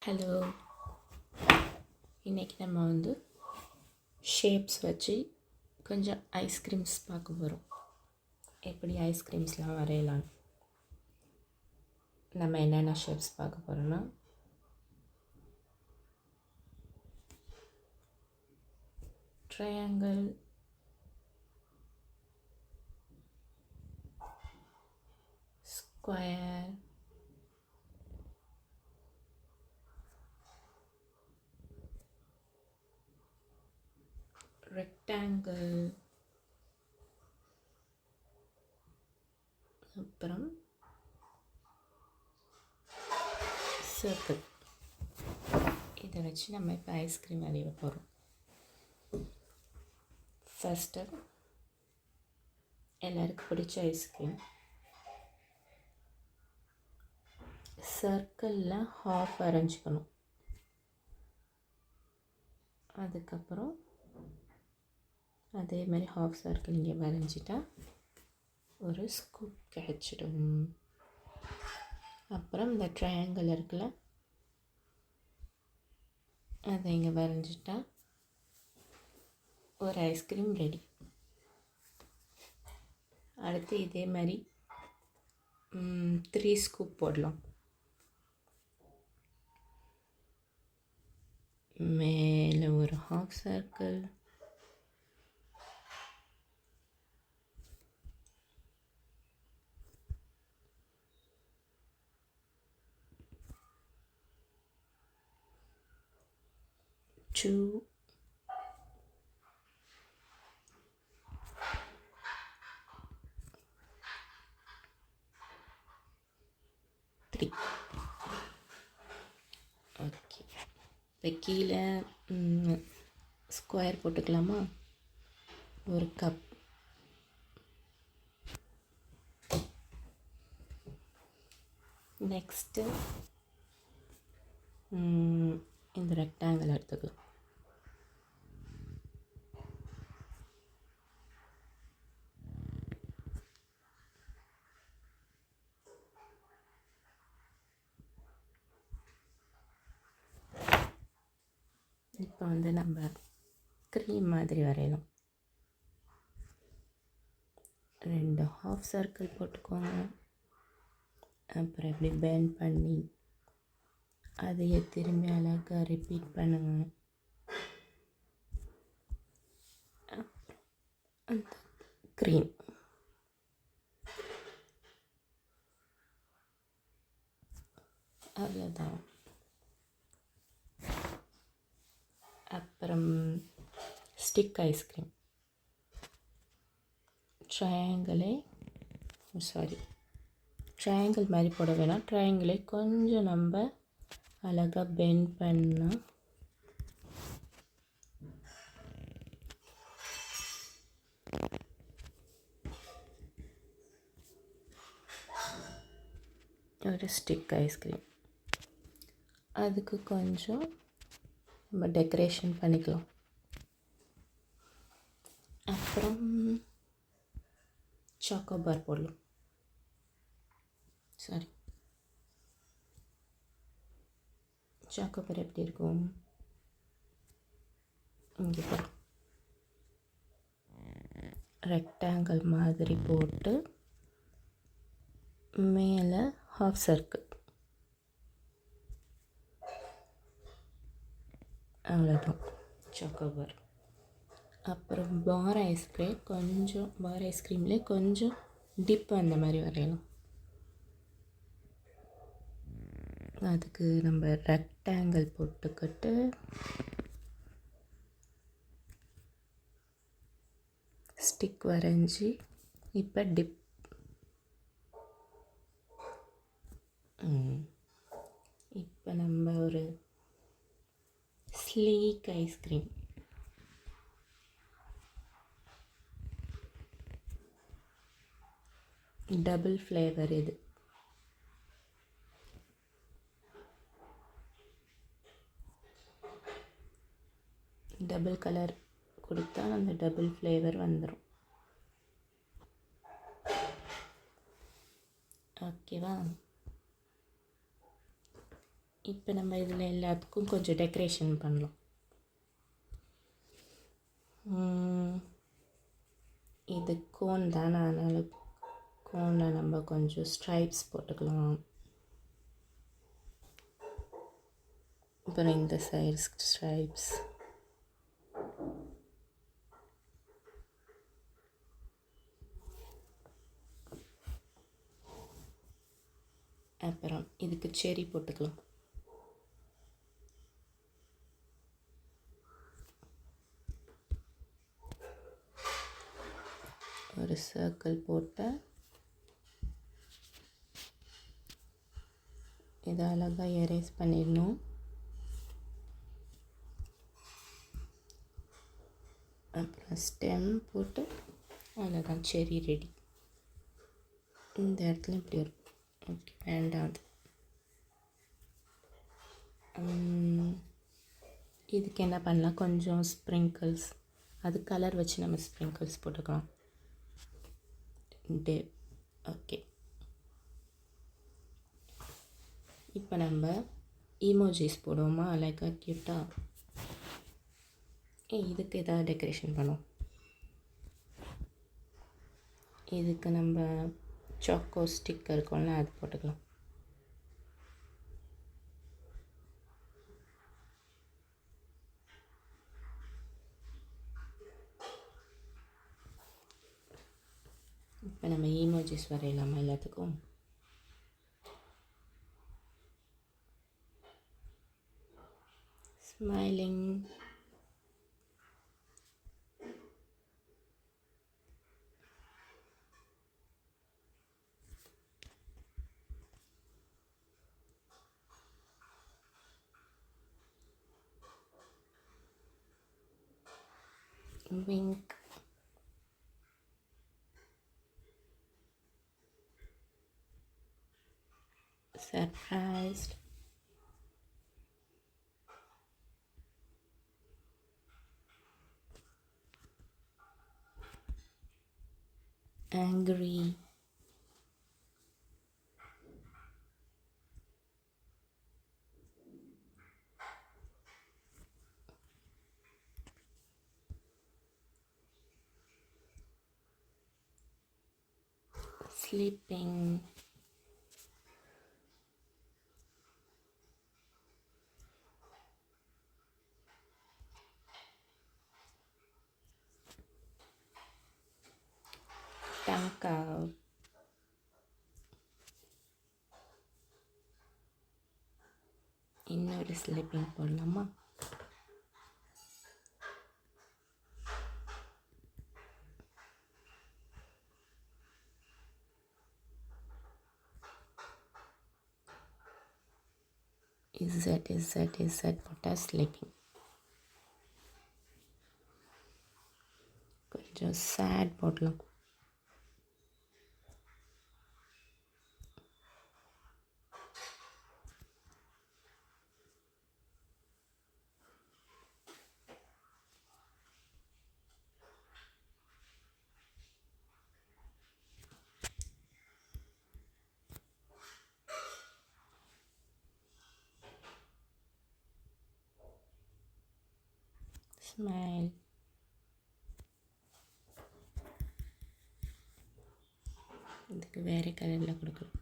Hello, இன்றைக்கி நம்ம shapes வச்சு கொஞ்சம் ஐஸ்கிரீம்ஸ் பார்க்க போகிறோம். எப்படி ஐஸ்கிரீம்ஸ்லாம் வரையலாம். நம்ம என்னென்ன ஷேப்ஸ் பார்க்க போகிறோன்னா, ட்ரையாங்கிள், ஸ்கொயர், ரெக்டாங்கிள், அப்புறம் சர்க்கிள். இதை வச்சு நம்ம இப்போ ஐஸ்கிரீம் வரைய போகிறோம். ஃபஸ்ட்டு எல்லாருக்கும் பிடிச்ச ஐஸ்கிரீம் சர்க்கிளில் ஹாஃப் வரைஞ்சிக்கணும். அதுக்கப்புறம் அதே மாதிரி ஹாஃப் சர்க்கிள் இங்கே வரைஞ்சிட்டா ஒரு ஸ்கூப் கிடச்சிடும். அப்புறம் இந்த ட்ரையாங்கிள் இருக்குல்ல, அதை இங்கே வரைஞ்சிட்டா ஒரு ஐஸ்கிரீம் ரெடி. அடுத்து இதே மாதிரி 3 ஸ்கூப் போடலாம். மேலே ஒரு ஹாஃப் சர்க்கிள், டூ, 3. ஓகே, இப்போ கீழே ஸ்கொயர் போட்டுக்கலாமா? ஒரு கப். நெக்ஸ்ட்டு இந்த ரெக்டாங்கிள் எடுத்துக்கலாம். இப்போ நம்ம க்ரீம் மாதிரி வரையலாம். 2 ஹாஃப் சர்க்கிள் போட்டுக்கோங்க. அப்புறம் இப்படி பெண்ட் பண்ணி அதையே திரும்பி அழகாக ரிப்பீட் பண்ணுங்க. அந்த க்ரீம் அவ்வளோதான். அப்புறம் ஸ்டிக் ஐஸ்கிரீம் ட்ரையாங்கிள் மாதிரி போட வேணாம். ட்ரையாங்கிளை கொஞ்சம் நம்ம அழகாக பெண்ட் பண்ணால் ஒரு ஸ்டிக் ஐஸ்கிரீம். அதுக்கு கொஞ்சம் நம்ம டெக்கரேஷன் பண்ணிக்கலாம். அப்புறம் சாக்கோபார் போடலாம். சாக்கோபார் எப்படி இருக்கும்? இங்கே ரெக்டாங்கிள் மாதிரி போட்டு மேலே ஹாஃப் சர்க்கிள், அவ்வளோதான் சாக்கோபார். அப்புறம் பார் ஐஸ்கிரீம்லேயே கொஞ்சம் டிப் அந்த மாதிரி வரையலாம். அதுக்கு நம்ம ரெக்டாங்கிள் போட்டுக்கிட்டு ஸ்டிக் வரைஞ்சி இப்போ டிப். இப்போ நம்ம ஒரு ஸ்லீக் ஐஸ்கிரீம், டபுள் ஃப்ளேவர். இது டபுள் கலர் கொடுத்தா அந்த டபுள் ஃப்ளேவர் வந்துடும். ஓகேவா? இப்போ நம்ம இதில் எல்லாத்துக்கும் கொஞ்சம் டெக்கரேஷன் பண்ணலாம். இது கோன் தானே, அதனால் கோனில் நம்ம கொஞ்சம் ஸ்ட்ரைப்ஸ் போட்டுக்கலாம். அப்புறம் இந்த சைடு ஸ்ட்ரைப்ஸ், அப்புறம் இதுக்கு செரி போட்டுக்கலாம். ஒரு சர்க்கிள் போட்டு இதை அழகாக எரேஸ் பண்ணிடணும். அப்புறம் ஸ்டெம் போட்டு அவ்வளோதான், செரி ரெடி. இந்த இடத்துல இப்படி இருக்கும். ஓகே, வேண்டாம் அது. இதுக்கு என்ன பண்ணலாம், கொஞ்சம் ஸ்ப்ரிங்கிள்ஸ், அது கலர் வச்சு நம்ம ஸ்ப்ரிங்கிள்ஸ் போட்டுக்கலாம். ஓகே, இப்போ நம்ம இமோஜிஸ் போடுவோமா, அழகாக க்யூட்டாக. இதுக்கு எதாவது டெக்கரேஷன் பண்ணுவோம். இதுக்கு நம்ம சாக்கோ ஸ்டிக் இருக்கும்ல, அது போட்டுக்கலாம். இப்போ நம்ம இமோஜிஸ் வரையலாமா எல்லாத்துக்கும். Smiling, wink, surprised, angry, sleeping, tongue out, இன்னொரு ஸ்லீப்பிங் போடலாமா. இசட் போட்டால் ஸ்லீப்பிங். கொஞ்சம் சேட் போடலாம். ஸ்மைல். இதுக்கு வேறு கலரில் கொடுக்கலாம்.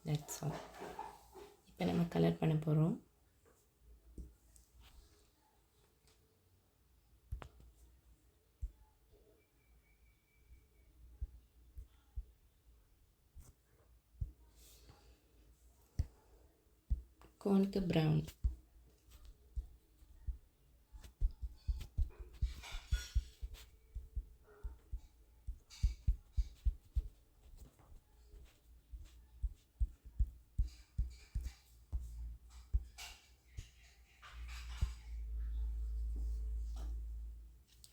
That's all. இப்போ நம்ம கலர் பண்ண போகிறோம். கோனுக்கு ப்ரௌன்,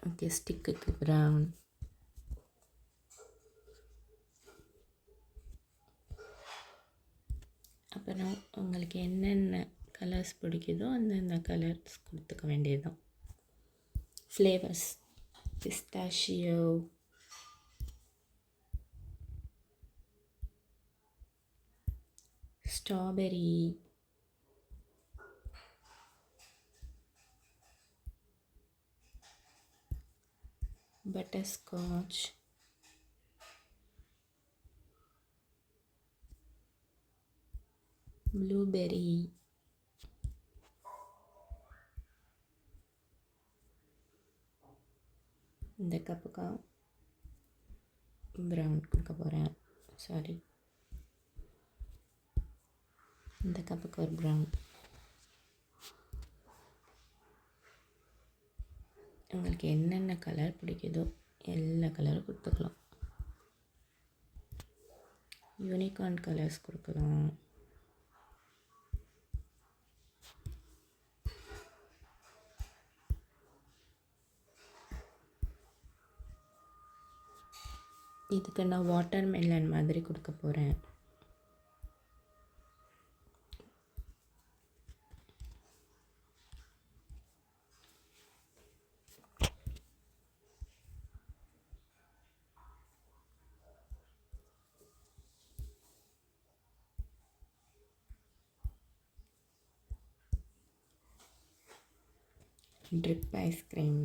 ஓகே, ஸ்டிக்குக்கு ப்ரௌன், அப்புறம் உங்களுக்கு என்னென்ன கலர்ஸ் பிடிக்குதோ அந்தந்த கலர்ஸ் கொடுத்துக்க வேண்டியதுதான். Flavours pistachio, strawberry, butterscotch, blueberry, இந்த கப்புக்கா ப்ரௌன் கொடுக்க போகிறேன். சாரி, இந்த கப்புக்கு ஒரு ப்ரௌன். உங்களுக்கு என்னென்ன கலர் பிடிக்குதோ எல்லா கலரும் கொடுத்துக்கலாம். யூனிகார்ன் கலர்ஸ் கொடுக்கலாம். இதுக்கு நான் வாட்டர் மெலன் மாதிரி கொடுக்க போகிறேன். Trip ice cream,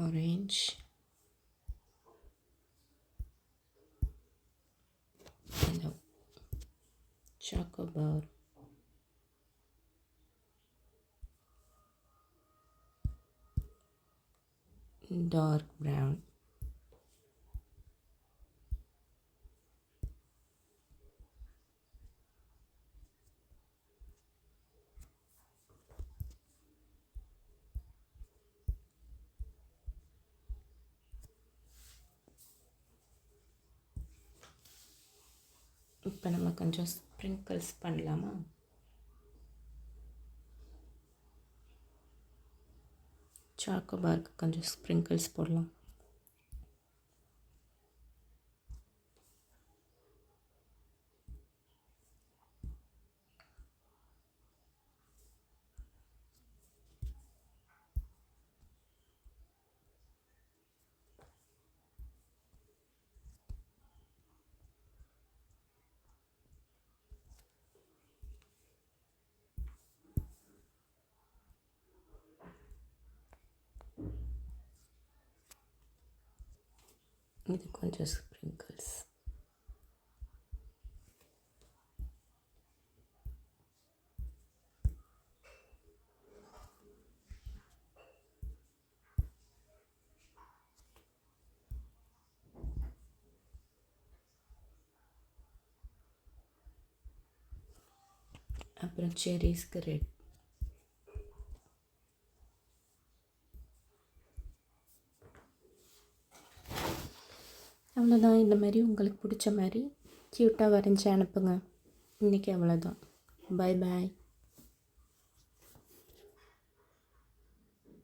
orange, yellow, chocobar, dark brown, இப்போ நம்ம கொஞ்சம் ஸ்ப்ரிங்கிள்ஸ் பண்ணலாமா? சாக்கோபாருக்கு கொஞ்சம் ஸ்ப்ரிங்கிள்ஸ் போடலாம். இது கொஞ்சம் ஸ்ப்ரிங்கிள்ஸ். அப்புறம் செரிஸ்க்கு ரெட். அவ்வளோதான். இந்த மாதிரி உங்களுக்கு பிடிச்ச மாதிரி க்யூட்டாக வரைஞ்சி அனுப்புங்க. இன்றைக்கி அவ்வளோதான். பாய் பாய்.